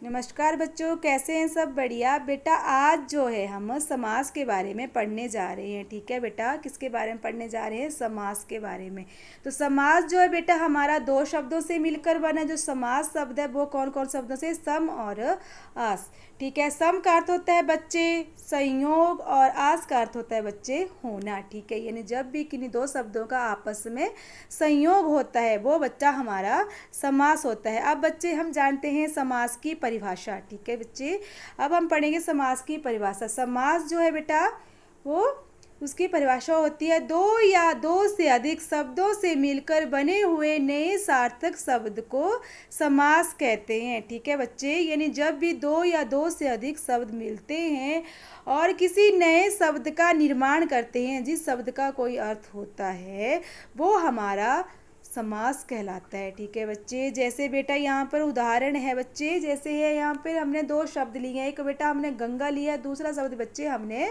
नमस्कार बच्चों, कैसे हैं सब? बढ़िया बेटा। आज जो है हम समास के बारे में पढ़ने जा रहे हैं। ठीक है बेटा, किसके बारे में पढ़ने जा रहे हैं? समास के बारे में। तो समास जो है बेटा हमारा दो शब्दों से मिलकर बना। जो समास शब्द है वो कौन कौन शब्दों से? सम और आस। ठीक है, सम का अर्थ होता है बच्चे संयोग और आस का अर्थ होता है बच्चे होना। ठीक है, यानी जब भी किन्हीं दो शब्दों का आपस में संयोग होता है वो बच्चा हमारा समास होता है। अब बच्चे हम जानते हैं समास की परिभाषा। ठीक है बच्चे, अब हम पढ़ेंगे समास की परिभाषा। समास जो है बेटा वो उसकी परिभाषा होती है दो या दो से अधिक शब्दों से मिलकर बने हुए नए सार्थक शब्द को समास कहते हैं। ठीक है बच्चे, यानी जब भी दो या दो से अधिक शब्द मिलते हैं और किसी नए शब्द का निर्माण करते हैं, जिस शब्द का कोई अर्थ होता है वो हमारा समास कहलाता है। ठीक है बच्चे, जैसे बेटा यहाँ पर उदाहरण है बच्चे, जैसे है यहाँ पर हमने दो शब्द लिए हैं। एक बेटा हमने गंगा लिया, दूसरा शब्द बच्चे हमने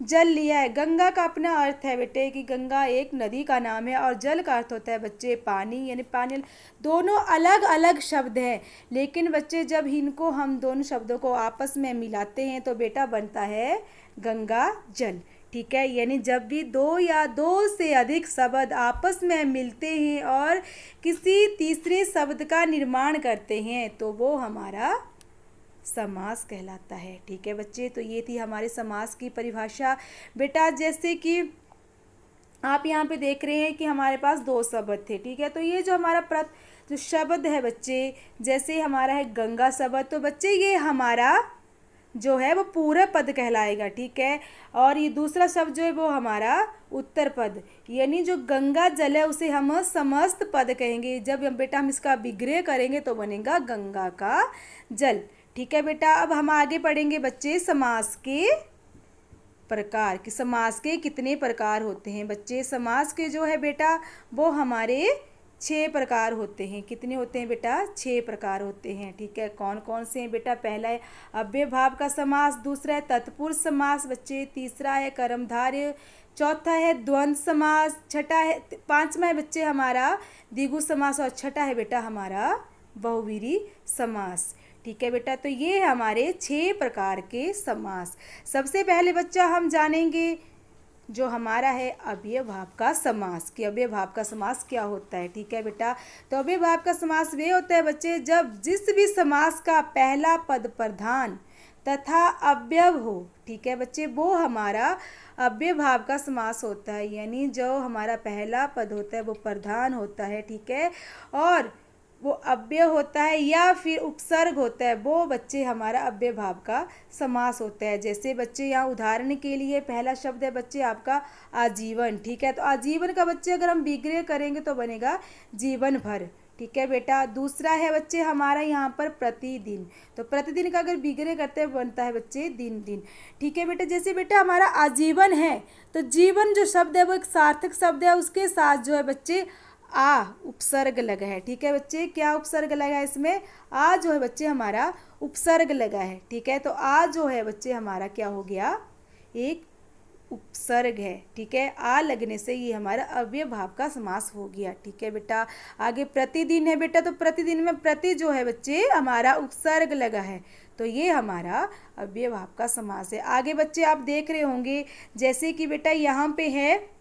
जल लिया है। गंगा का अपना अर्थ है बेटे कि गंगा एक नदी का नाम है और जल का अर्थ होता है बच्चे पानी, यानी पानी। दोनों अलग अलग शब्द हैं, लेकिन बच्चे जब इनको हम दोनों शब्दों को आपस में मिलाते हैं तो बेटा बनता है गंगा जल। ठीक है, यानी जब भी दो या दो से अधिक शब्द आपस में मिलते हैं और किसी तीसरे शब्द का निर्माण करते हैं तो वो हमारा समास कहलाता है। ठीक है बच्चे, तो ये थी हमारे समास की परिभाषा। बेटा जैसे कि आप यहाँ पे देख रहे हैं कि हमारे पास दो शब्द थे। ठीक है, तो ये जो हमारा जो शब्द है बच्चे, जैसे हमारा है गंगा शब्द, तो बच्चे ये हमारा जो है वो पूरा पद कहलाएगा। ठीक है, और ये दूसरा शब्द जो है वो हमारा उत्तर पद, यानी जो गंगा जल है उसे हम समस्त पद कहेंगे। जब हम बेटा हम इसका विग्रह करेंगे तो बनेगा गंगा का जल। ठीक है बेटा, अब हम आगे पढ़ेंगे बच्चे समास के प्रकार कि समास के कितने प्रकार होते हैं। बच्चे समास के जो है बेटा वो हमारे 6 प्रकार होते हैं। कितने होते हैं बेटा? 6 प्रकार होते हैं। ठीक है, कौन कौन से हैं बेटा? पहला है अव्ययभाव का समास, दूसरा है तत्पुरुष समास बच्चे, तीसरा है कर्मधारय, चौथा है द्वंद्व समास, छठा है पांचवा है बच्चे हमारा द्विगु समास और छठा है बेटा हमारा बहुव्रीहि समास। ठीक है बेटा, तो ये है हमारे 6 प्रकार के समास। सबसे पहले बच्चा हम जानेंगे जो हमारा है अव्ययभाव का समास कि अव्ययभाव का समास क्या होता है। ठीक है बेटा, तो अव्ययभाव का समास वे होता है बच्चे जब जिस भी समास का पहला पद प्रधान तथा अव्यव हो। ठीक है बच्चे, वो हमारा अव्ययभाव का समास होता है, यानी जो हमारा पहला पद होता है वो प्रधान होता है। ठीक है, और वो अव्यय होता है या फिर उपसर्ग होता है, वो बच्चे हमारा अव्ययभाव का समास होता है। जैसे बच्चे यहाँ उदाहरण के लिए पहला शब्द है बच्चे आपका आजीवन। ठीक है, तो आजीवन का बच्चे अगर हम विग्रह करेंगे तो बनेगा जीवन भर। ठीक है बेटा, दूसरा है बच्चे हमारा यहाँ पर प्रतिदिन, तो प्रतिदिन का अगर विग्रह करते हैं बनता है बच्चे दिन दिन। ठीक है बेटा, जैसे बेटा हमारा आजीवन है तो जीवन जो शब्द है वो एक सार्थक शब्द है, उसके साथ जो है बच्चे आ उपसर्ग लगा है। ठीक है बच्चे, क्या उपसर्ग लगा है इसमें? आ जो है बच्चे हमारा उपसर्ग लगा है। ठीक है, तो आ जो है बच्चे हमारा क्या हो गया? एक उपसर्ग है। ठीक है, आ लगने से ये हमारा अव्ययभाव का समास हो गया। ठीक है बेटा, आगे प्रतिदिन है बेटा, तो प्रतिदिन में प्रति जो है बच्चे हमारा उपसर्ग लगा है, तो ये हमारा अव्ययभाव का समास है। आगे बच्चे आप देख रहे होंगे जैसे कि बेटा यहाँ पे है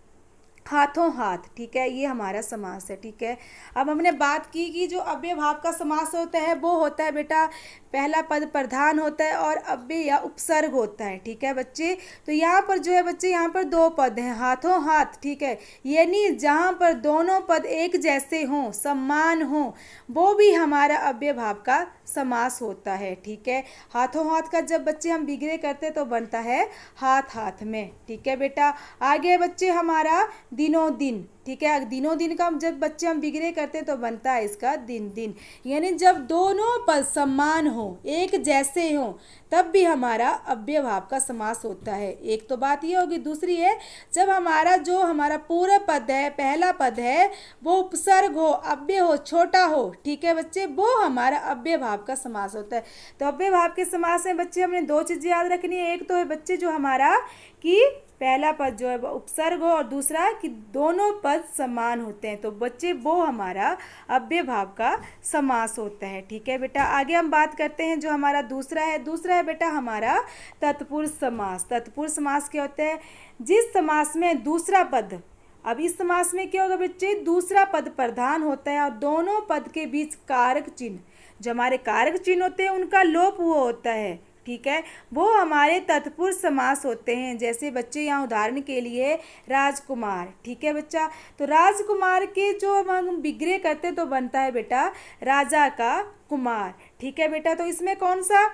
हाथों हाथ। ठीक है, ये हमारा समास है। ठीक है, अब हमने बात की कि जो अव्ययभाव का समास होता है वो होता है बेटा पहला पद प्रधान होता है और अव्यय या उपसर्ग होता है। ठीक है बच्चे, तो यहाँ पर जो है बच्चे यहाँ पर दो पद हैं हाथों हाथ। ठीक है, यानी जहाँ पर दोनों पद एक जैसे हों, समान हों, वो भी हमारा अव्ययभाव का समास होता है। ठीक है, हाथों हाथ का जब बच्चे हम विग्रह करते तो बनता है हाथ हाथ में। ठीक है बेटा, आगे बच्चे हमारा दिनों दिन। ठीक है, दिनों दिन का जब बच्चे हम विग्रह करते तो बनता है इसका दिन दिन, यानी जब दोनों पद समान हो एक जैसे हो तब भी हमारा अव्ययभाव का समास होता है। एक तो बात ये होगी, दूसरी है जब हमारा पूरा पद है पहला पद है वो उपसर्ग हो, अव्यय हो, छोटा हो। ठीक है बच्चे, वो हमारा अव्ययभाव का समास होता है। तो अव्ययभाव के समास में बच्चे हमने 2 चीज़ें याद रखनी है। एक तो है बच्चे जो हमारा कि पहला पद जो है वो उपसर्ग हो और दूसरा कि दोनों पद पद समान होते हैं। तो बच्चे वो हमारा अव्यय भाव का समास होता है। ठीक है बेटा, आगे हम बात करते हैं जो हमारा दूसरा है बेटा हमारा तत्पुरुष समास। तत्पुरुष समास क्या होता है? जिस समास में दूसरा पद, अब इस समास में क्या होगा बच्चे, दूसरा पद प्रधान होता है और दोनों पद के बीच कारक चिन्ह, जो हमारे कारक चिन्ह होते हैं उनका लोप हुआ होता है। ठीक है, वो हमारे तत्पुरुष समास होते हैं। जैसे बच्चे यहाँ उदाहरण के लिए राजकुमार, ठीक है बच्चा, तो राजकुमार के जो हम विग्रह करते तो बनता है बेटा राजा का कुमार। ठीक है बेटा, तो इसमें कौन सा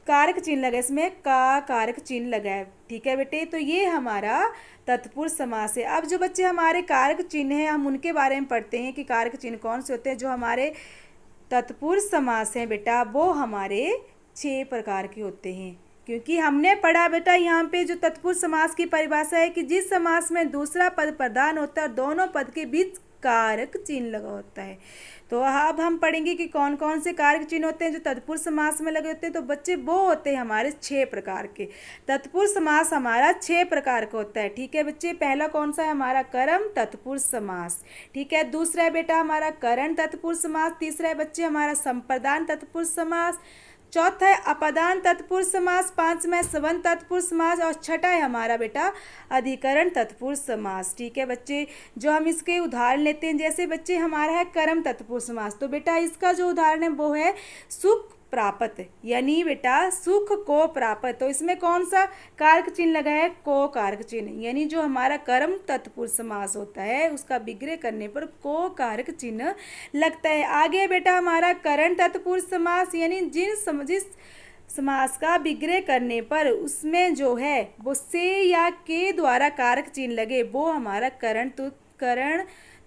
कारक चिन्ह लगा? इसमें का कारक चिन्ह लगा है। ठीक है बेटे, तो ये हमारा तत्पुरुष समास है। अब जो बच्चे हमारे कारक चिन्ह हैं हम उनके बारे में पढ़ते हैं कि कारक चिन्ह कौन से होते हैं। जो हमारे तत्पुरुष समास हैं बेटा वो हमारे 6 प्रकार के होते हैं। क्योंकि हमने पढ़ा बेटा यहाँ पे जो तत्पुरुष समास की परिभाषा है कि जिस समास में दूसरा पद प्रधान होता है और दोनों पद के बीच कारक चिन्ह लगा होता है। तो अब हम पढ़ेंगे कि कौन कौन से कारक चिन्ह होते हैं जो तत्पुरुष समास में लगे होते हैं। तो बच्चे वो होते हैं हमारे 6 प्रकार के। तत्पुरुष समास हमारा 6 प्रकार का होता है। ठीक है बच्चे, पहला कौन सा है हमारा कर्म तत्पुरुष समास। ठीक है, दूसरा है बेटा हमारा करण तत्पुरुष समास। तीसरा है बच्चे हमारा संप्रदान तत्पुरुष समास। चौथा है अपदान तत्पुरुष समास। पांचवा है संबंध तत्पुरुष समास और छठा है हमारा बेटा अधिकरण तत्पुरुष समास। ठीक है बच्चे, जो हम इसके उदाहरण लेते हैं, जैसे बच्चे हमारा है कर्म तत्पुरुष समास। तो बेटा इसका जो उदाहरण है वो है सुख प्राप्त, यानी बेटा सुख को प्राप्त। तो इसमें कौन सा कारक चिन्ह लगा है? को कारक चिन्ह, यानी जो हमारा कर्म तत्पुरुष समास होता है उसका विग्रह करने पर को कारक चिन्ह लगता है। आगे बेटा हमारा करण तत्पुरुष समास, यानी जिस समास का विग्रह करने पर उसमें जो है वो से या के द्वारा कारक चिन्ह लगे वो हमारा करण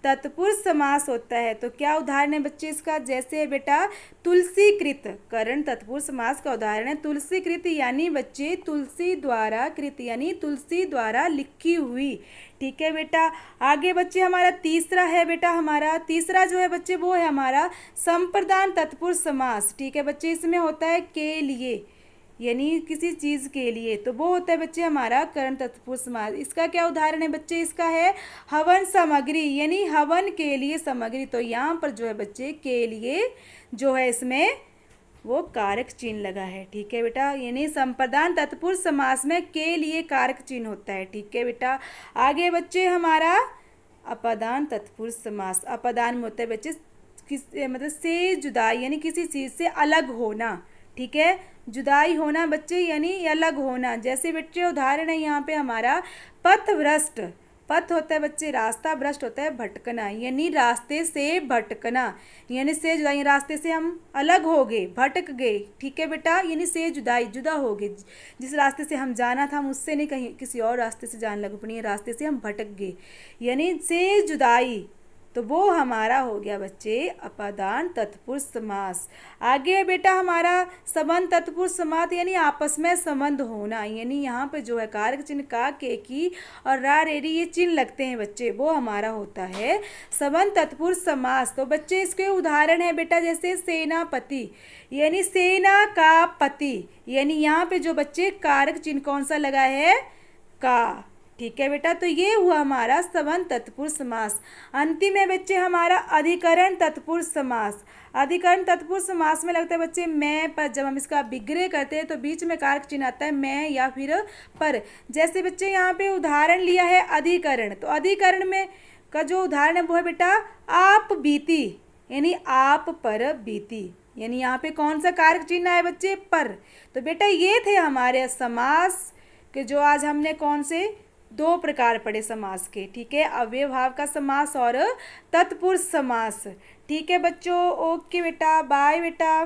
तत्पुरुष समास होता है। तो क्या उदाहरण है बच्चे इसका? जैसे बेटा तुलसीकृत, करण तत्पुरुष समास का उदाहरण है तुलसीकृत, यानी बच्चे तुलसी द्वारा कृत, यानी तुलसी द्वारा लिखी हुई। ठीक है बेटा, आगे बच्चे हमारा तीसरा है बेटा हमारा तीसरा जो है बच्चे वो है हमारा संप्रदान तत्पुरुष समास। ठीक है बच्चे, इसमें होता है के लिए, यानी किसी चीज़ के लिए, तो वो होता है बच्चे हमारा करण तत्पुरुष समास। इसका क्या उदाहरण है बच्चे? इसका है हवन सामग्री, यानी हवन के लिए सामग्री। तो यहाँ पर जो है बच्चे के लिए जो है इसमें वो कारक चिन्ह लगा है। ठीक है बेटा, यानी संप्रदान तत्पुरुष समास में के लिए कारक चिन्ह होता है। ठीक है बेटा, आगे बच्चे हमारा अपदान तत्पुरुष समास। अपदान में होता है बच्चे मतलब से जुदाई, यानी किसी चीज़ से अलग होना। ठीक है, जुदाई होना बच्चे, यानी अलग होना। जैसे बच्चे उदाहरण है यहाँ पे हमारा पथभ्रष्ट। पथ होता है बच्चे रास्ता, भ्रष्ट होता है भटकना, यानी रास्ते से भटकना, यानी से जुदाई, रास्ते से हम अलग हो गए, भटक गए। ठीक है बेटा, यानी से जुदाई, जुदा हो गए, जिस रास्ते से हम जाना था हम उससे नहीं कहीं किसी और रास्ते से जाने लग पड़ी, रास्ते से हम भटक गए, यानी से जुदाई। तो वो हमारा हो गया बच्चे अपदान तत्पुरुष समास। आगे बेटा हमारा संबंध तत्पुरुष समास, यानी आपस में संबंध होना, यानी यहाँ पे जो है कारक चिन्ह का, के, की और रा, रेरी ये चिन्ह लगते हैं बच्चे, वो हमारा होता है संबंध तत्पुरुष समास। तो बच्चे इसके उदाहरण है बेटा जैसे सेनापति, यानी सेना का पति, यानी यहाँ पे जो बच्चे कारक चिन्ह कौन सा लगा है? का। ठीक है बेटा, तो ये हुआ हमारा संबंध तत्पुरुष समास। अंतिम है बच्चे हमारा अधिकरण तत्पुरुष समास। अधिकरण तत्पुरुष समास में लगता है बच्चे मैं पर, जब हम इसका विग्रह करते हैं तो बीच में कारक चिन्ह आता है मैं या फिर पर। जैसे बच्चे यहाँ पे उदाहरण लिया है अधिकरण, तो अधिकरण में का जो उदाहरण है वो है बेटा आप बीती, यानी आप पर बीती, यानी यहाँ पे कौन सा कारक चिन्ह है बच्चे? पर। तो बेटा ये थे हमारे समास के जो आज हमने कौन से 2 प्रकार पढ़े समास के। ठीक है, अव्यय भाव का समास और तत्पुरुष समास। ठीक है बच्चों, ओके बेटा, बाय बेटा।